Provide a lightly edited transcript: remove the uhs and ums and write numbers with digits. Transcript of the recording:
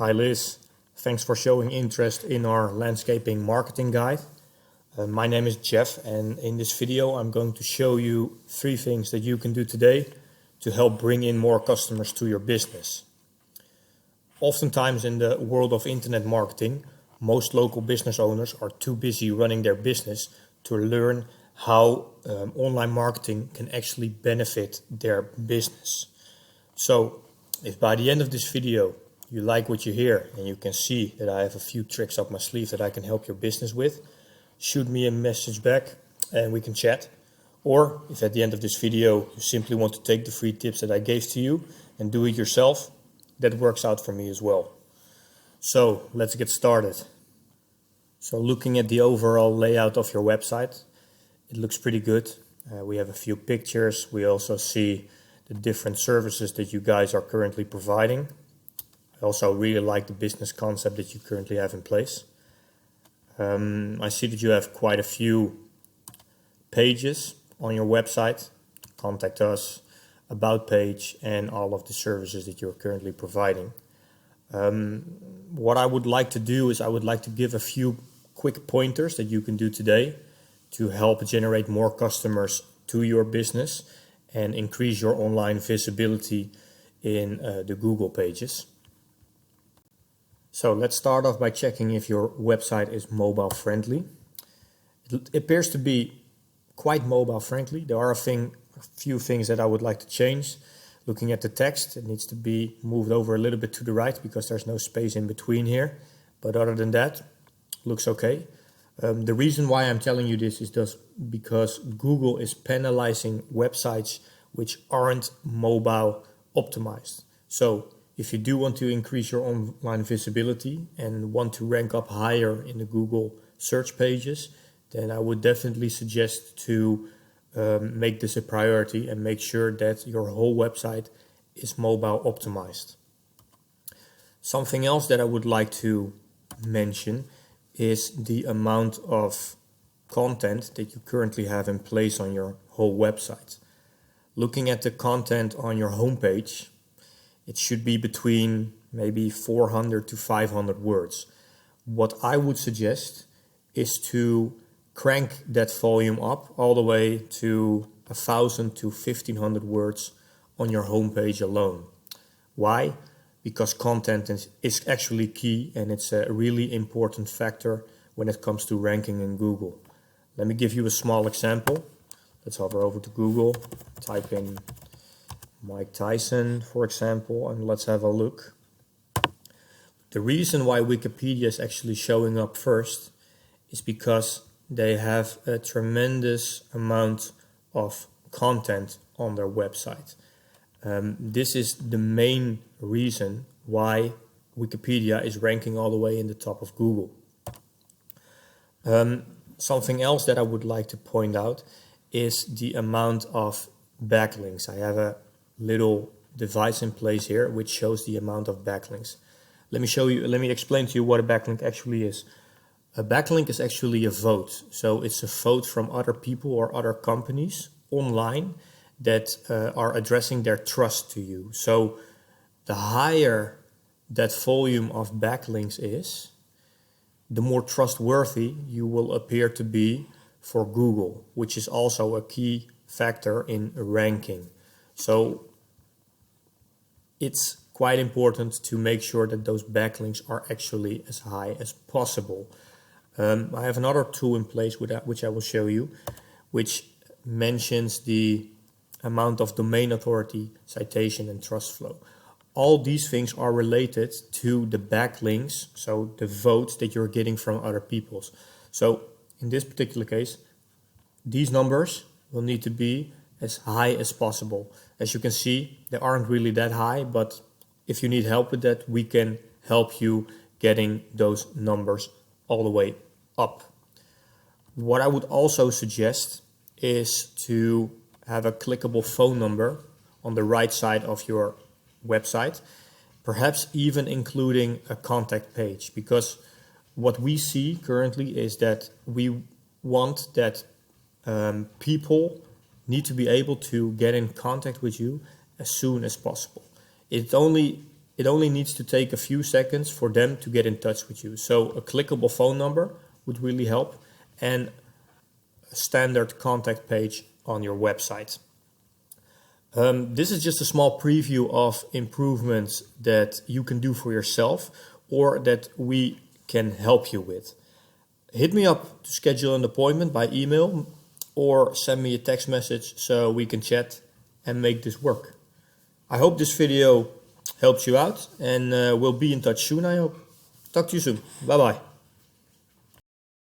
Hi Liz, thanks for showing interest in our landscaping marketing guide. My name is Jeff, and in this video I'm going to show you 3 things that you can do today to help bring in more customers to your business. Oftentimes in the world of internet marketing, most local business owners are too busy running their business to learn how online marketing can actually benefit their business. So if by the end of this video you like what you hear and you can see that I have a few tricks up my sleeve that I can help your business with, shoot me a message back and we can chat. Or if at the end of this video you simply want to take the free tips that I gave to you and do it yourself, that works out for me as well. So let's get started. So looking at the overall layout of your website, it looks pretty good. We have a few pictures. We also see the different services that you guys are currently providing. I also really like the business concept that you currently have in place. I see that you have quite a few pages on your website. Contact us, about page, and all of the services that you're currently providing. What I would like to do is I would like to give a few quick pointers that you can do today to help generate more customers to your business and increase your online visibility in the Google pages. So let's start off by checking if your website is mobile friendly. It appears to be quite mobile friendly. There are a few things that I would like to change. Looking at the text, it needs to be moved over a little bit to the right because there's no space in between here. But other than that, looks okay. The reason why I'm telling you this is just because Google is penalizing websites which aren't mobile optimized. So if you do want to increase your online visibility and want to rank up higher in the Google search pages, then I would definitely suggest to make this a priority and make sure that your whole website is mobile optimized. Something else that I would like to mention is the amount of content that you currently have in place on your whole website. Looking at the content on your homepage, it should be between maybe 400 to 500 words. What I would suggest is to crank that volume up all the way to 1,000 to 1,500 words on your homepage alone. Why? Because content is actually key, and it's a really important factor when it comes to ranking in Google. Let me give you a small example. Let's hover over to Google, type in Mike Tyson, for example, and let's have a look. The reason why Wikipedia is actually showing up first is because they have a tremendous amount of content on their website. This is the main reason why Wikipedia is ranking all the way in the top of Google. Something else that I would like to point out is the amount of backlinks. I have a little device in place here which shows the amount of backlinks. Let me explain to you what a backlink actually is. A backlink is actually a vote. So it's a vote from other people or other companies online that are addressing their trust to you. So the higher that volume of backlinks is, the more trustworthy you will appear to be for Google, which is also a key factor in ranking. So it's quite important to make sure that those backlinks are actually as high as possible. I have another tool in place which I will show you, which mentions the amount of domain authority, citation, and trust flow. All these things are related to the backlinks, so the votes that you're getting from other people. So in this particular case, these numbers will need to be as high as possible. As you can see, they aren't really that high, but if you need help with that, we can help you getting those numbers all the way up. What I would also suggest is to have a clickable phone number on the right side of your website, perhaps even including a contact page, because what we see currently is that we want that people need to be able to get in contact with you as soon as possible. It only it only needs to take a few seconds for them to get in touch with you. So a clickable phone number would really help, and a standard contact page on your website. This is just a small preview of improvements that you can do for yourself or that we can help you with. Hit me up to schedule an appointment by email or send me a text message so we can chat and make this work. I hope this video helps you out, and we'll be in touch soon, I hope. Talk to you soon. Bye bye.